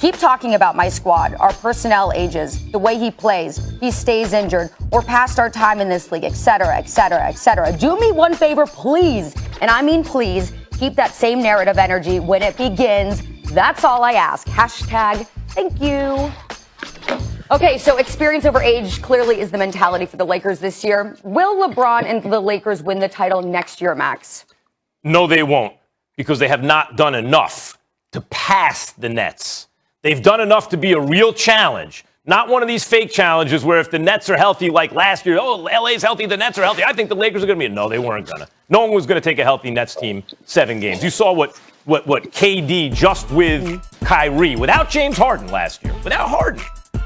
Keep talking about my squad, our personnel ages, the way he plays, he stays injured, we're past our time in this league, etc., etc., etc. Do me one favor, please, and I mean please, keep that same narrative energy when it begins. That's all I ask. Hashtag thank you. Okay, so experience over age clearly is the mentality for the Lakers this year. Will LeBron and the Lakers win the title next year, Max? No, they won't, because they have not done enough to pass the Nets. They've done enough to be a real challenge, not one of these fake challenges where if the Nets are healthy like last year, oh, LA's healthy, the Nets are healthy, I think the Lakers are going to be. No, they weren't going to. No one was going to take a healthy Nets team 7 games. You saw what KD just with Kyrie, without James Harden last year, without Harden,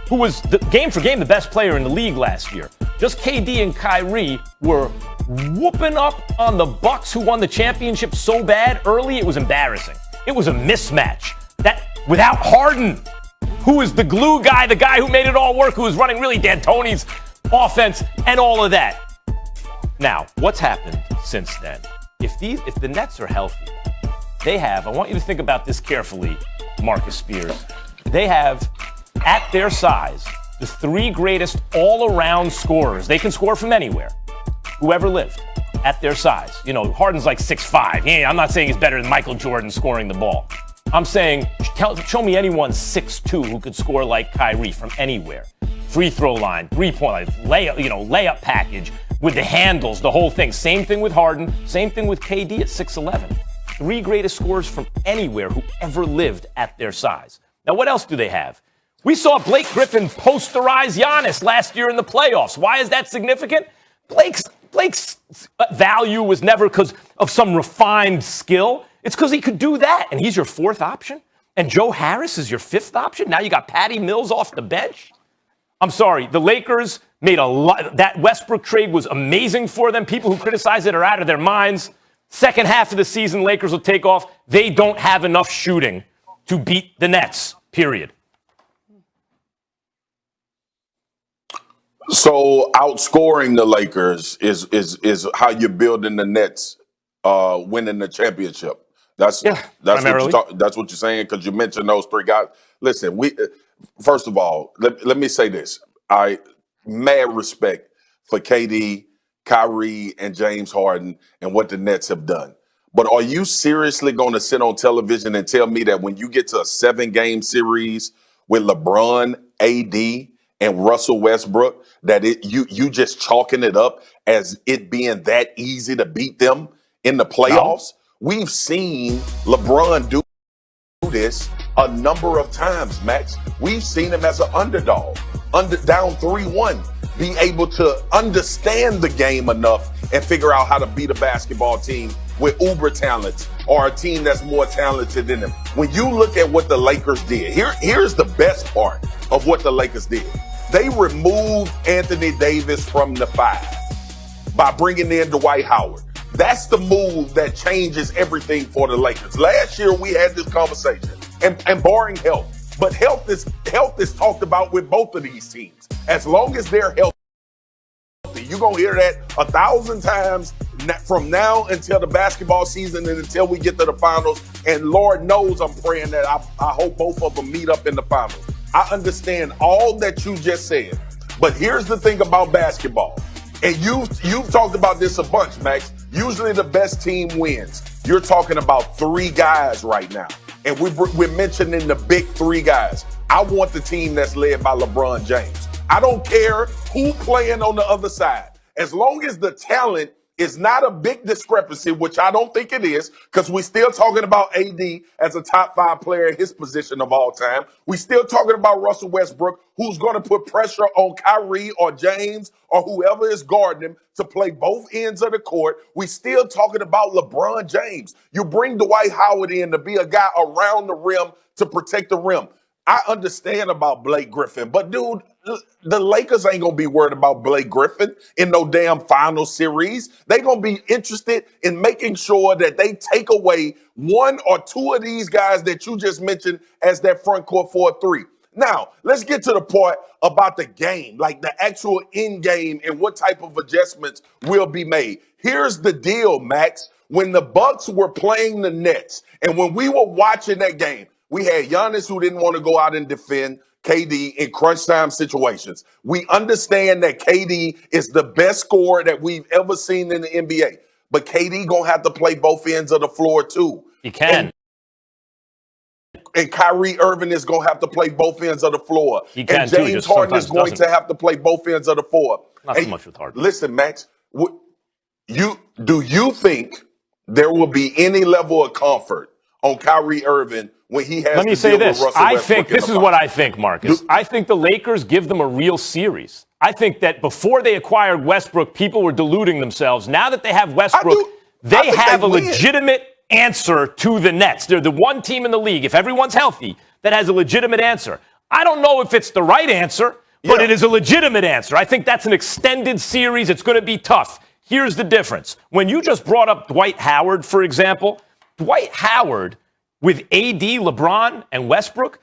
who was game for game the best player in the league last year. Just KD and Kyrie were whooping up on the Bucks, who won the championship so bad early it was embarrassing. It was a mismatch. That without Harden, who is the glue guy, the guy who made it all work, who was running really D'Antoni's offense and all of that. Now, what's happened since then? If the Nets are healthy, they have, I want you to think about this carefully, Marcus Spears. They have, at their size, the 3 greatest all-around scorers. They can score from anywhere. Whoever lived at their size. You know, Harden's like 6'5". Yeah, I'm not saying he's better than Michael Jordan scoring the ball. I'm saying, show me anyone 6'2" who could score like Kyrie from anywhere. Free throw line, 3-point line, layup package with the handles, the whole thing. Same thing with Harden. Same thing with KD at 6'11". 3 greatest scorers from anywhere who ever lived at their size. Now, what else do they have? We saw Blake Griffin posterize Giannis last year in the playoffs. Why is that significant? Blake's value was never because of some refined skill. It's because he could do that, and he's your 4th option. And Joe Harris is your 5th option. Now you got Patty Mills off the bench. I'm sorry, the Lakers made a lot. That Westbrook trade was amazing for them. People who criticize it are out of their minds. Second half of the season, Lakers will take off. They don't have enough shooting to beat the Nets, period. So outscoring the Lakers is how you're building the Nets winning the championship. That's what you're saying, because you mentioned those 3 guys. Listen, first of all, let me say this. I mad respect for KD, Kyrie, and James Harden and what the Nets have done. But are you seriously going to sit on television and tell me that when you get to a 7-game series with LeBron, AD, and Russell Westbrook, that you just chalking it up as it being that easy to beat them in the playoffs? No. We've seen LeBron do this a number of times, Max. We've seen him as an underdog, down 3-1, be able to understand the game enough and figure out how to beat a basketball team with uber talents or a team that's more talented than them. When you look at what the Lakers did, here's the best part of what the Lakers did. They removed Anthony Davis from the 5 by bringing in Dwight Howard. That's the move that changes everything for the Lakers. Last year, we had this conversation, and barring health. But health is talked about with both of these teams. As long as they're healthy, you're going to hear that 1,000 times from now until the basketball season and until we get to the finals. And Lord knows I'm praying that I hope both of them meet up in the finals. I understand all that you just said. But here's the thing about basketball. And you've talked about this a bunch, Max. Usually the best team wins. You're talking about 3 guys right now. And we're mentioning the big 3 guys. I want the team that's led by LeBron James. I don't care who playing on the other side. As long as the talent is not a big discrepancy, which I don't think it is, because we're still talking about AD as a top 5 player in his position of all time. We're still talking about Russell Westbrook, who's going to put pressure on Kyrie or James or whoever is guarding him to play both ends of the court. We're still talking about LeBron James. You bring Dwight Howard in to be a guy around the rim to protect the rim. I understand about Blake Griffin, but dude, the Lakers ain't going to be worried about Blake Griffin in no damn final series. They're going to be interested in making sure that they take away 1 or 2 of these guys that you just mentioned as that front court 4-3. Now, let's get to the part about the game, like the actual end game and what type of adjustments will be made. Here's the deal, Max. When the Bucks were playing the Nets and when we were watching that game, We had Giannis who didn't want to go out and defend KD in crunch time situations. We understand that KD is the best scorer that we've ever seen in the NBA. But KD gonna have to play both ends of the floor too. He can. And Kyrie Irving is going to have to play both ends of the floor. He can and James too, Harden is going to have to play both ends of the floor. Not so much with Harden. Listen, Max, do you think there will be any level of comfort on Kyrie Irving when he has Let me to say deal this. with Russell Westbrook? I think this is what I think, Marcus. I think the Lakers give them a real series. I think that before they acquired Westbrook, people were deluding themselves. Now that they have Westbrook, they have a legitimate answer to the Nets. They're the one team in the league, if everyone's healthy, that has a legitimate answer. I don't know if it's the right answer, but it is a legitimate answer. I think that's an extended series. It's going to be tough. Here's the difference. When you just brought up Dwight Howard, for example, Dwight Howard with AD, LeBron, and Westbrook,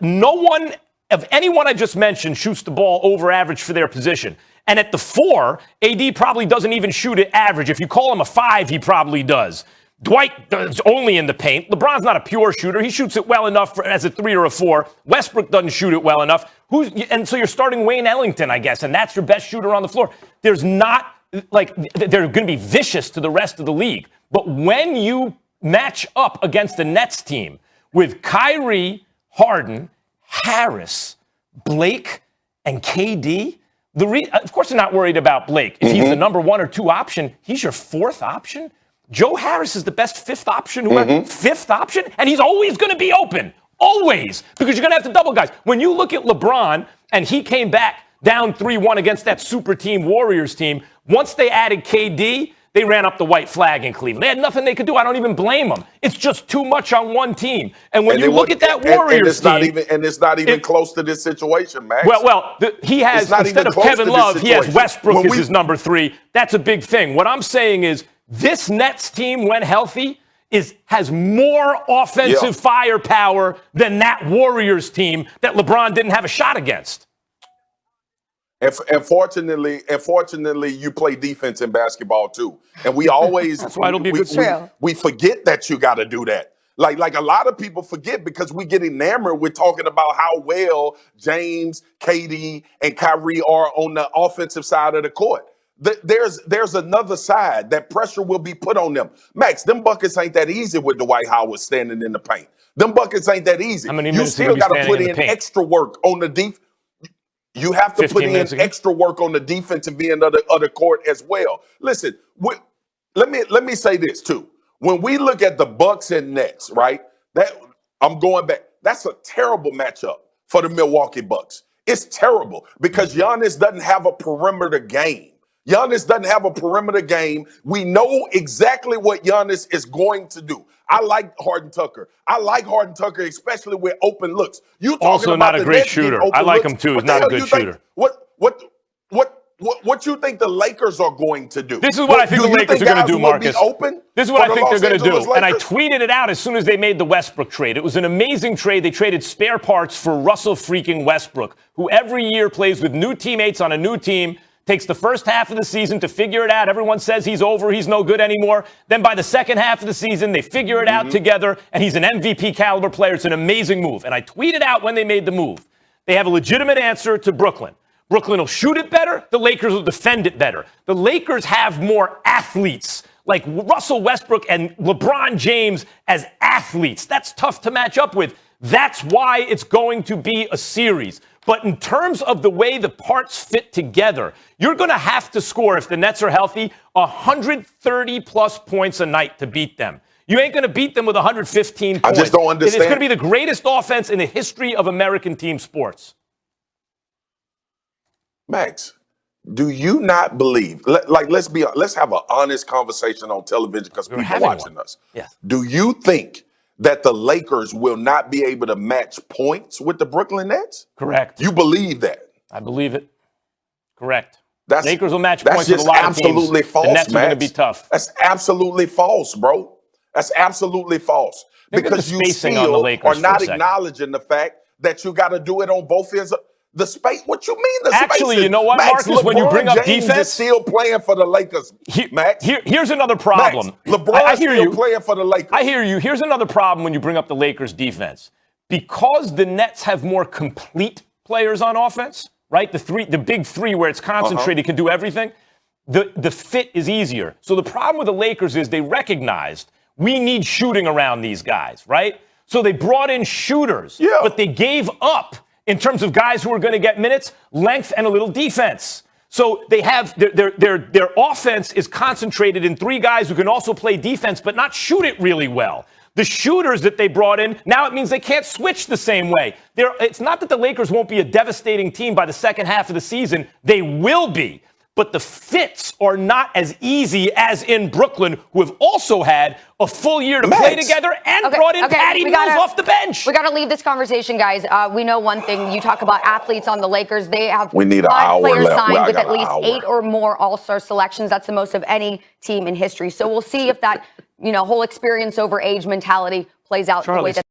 no one of anyone I just mentioned shoots the ball over average for their position. And at the 4, AD probably doesn't even shoot at average. If you call him a 5, he probably does. Dwight is only in the paint. LeBron's not a pure shooter. He shoots it well enough as a 3 or a 4. Westbrook doesn't shoot it well enough. And so you're starting Wayne Ellington, I guess, and that's your best shooter on the floor. There's not, they're going to be vicious to the rest of the league. But when you match up against the Nets team with Kyrie, Harden, Harris, Blake, and KD, of course they're not worried about Blake. If he's the number 1 or 2 option, he's your 4th option. Joe Harris is the best 5th option, fifth option, and he's always going to be open. Always. Because you're going to have to double guys. When you look at LeBron, and he came back down 3-1 against that super team Warriors team, once they added KD, they ran up the white flag in Cleveland. They had nothing they could do. I don't even blame them. It's just too much on one team. And when you look at that Warriors team... it's not even close to this situation, Max. He has, instead of Kevin Love, he has Westbrook as his number 3. That's a big thing. What I'm saying is, this Nets team, when healthy, has more offensive firepower than that Warriors team that LeBron didn't have a shot against. And fortunately, you play defense in basketball too. And we always that's why it'll be good. We forget that you got to do that. Like a lot of people forget because we get enamored with talking about how well James, KD, and Kyrie are on the offensive side of the court. There's another side that pressure will be put on them. Max, them buckets ain't that easy with Dwight Howard standing in the paint. Them buckets ain't that easy. You still got to put in extra work on the defense. You have to put in extra work on the defensive end of the court as well. Listen, let me say this too. When we look at the Bucks and Nets, right? I'm going back. That's a terrible matchup for the Milwaukee Bucks. It's terrible because Giannis doesn't have a perimeter game. Giannis doesn't have a perimeter game. We know exactly what Giannis is going to do. I like Harden Tucker. I like Harden Tucker, especially with open looks. You also not a great shooter. I like him too. He's not a good shooter. What you think the Lakers are going to do? This is what I think the Lakers are going to do, Marcus. This is what I think they're going to do. And I tweeted it out as soon as they made the Westbrook trade. It was an amazing trade. They traded spare parts for Russell freaking Westbrook, who every year plays with new teammates on a new team. Takes the first half of the season to figure it out. Everyone says he's over. He's no good anymore. Then by the second half of the season, they figure it out together, and he's an MVP caliber player. It's an amazing move. And I tweeted out when they made the move. They have a legitimate answer to Brooklyn. Brooklyn will shoot it better. The Lakers will defend it better. The Lakers have more athletes, like Russell Westbrook and LeBron James as athletes. That's tough to match up with. That's why it's going to be a series. But in terms of the way the parts fit together, you're going to have to score, if the Nets are healthy, 130-plus points a night to beat them. You ain't going to beat them with 115 points. I just don't understand. It's going to be the greatest offense in the history of American team sports. Max, do you not believe? Let's have an honest conversation on television because people are watching us. Yes. Do you think that the Lakers will not be able to match points with the Brooklyn Nets? Correct. You believe that? I believe it. Correct. Lakers will match points with a lot of teams. That's absolutely false, the Nets Max. are going to be tough. That's absolutely false, bro. That's absolutely false. Because you still are not acknowledging the fact that you got to do it on both ends. The space? What you mean the space? Actually, you know what, Max, Marcus? LeBron When you bring up James defense, is still playing for the Lakers. Max, here's another problem. Max, LeBron I hear still you. playing for the Lakers. I hear you. Here's another problem when you bring up the Lakers defense. Because the Nets have more complete players on offense, right? The big three where it's concentrated can do everything. The fit is easier. So the problem with the Lakers is they recognized we need shooting around these guys, right? So they brought in shooters, but they gave up in terms of guys who are going to get minutes, length, and a little defense. So they have their offense is concentrated in three guys who can also play defense, but not shoot it really well. The shooters that they brought in, now it means they can't switch the same way. It's not that the Lakers won't be a devastating team by the second half of the season. They will be. But the fits are not as easy as in Brooklyn, who have also had a full year to play together and brought in Patty Mills off the bench. We got to leave this conversation, guys. We know one thing. You talk about athletes on the Lakers. They have we need 5 players signed with at least hour. 8 or more All-Star selections. That's the most of any team in history. So we'll see if that, whole experience over age mentality plays out the way that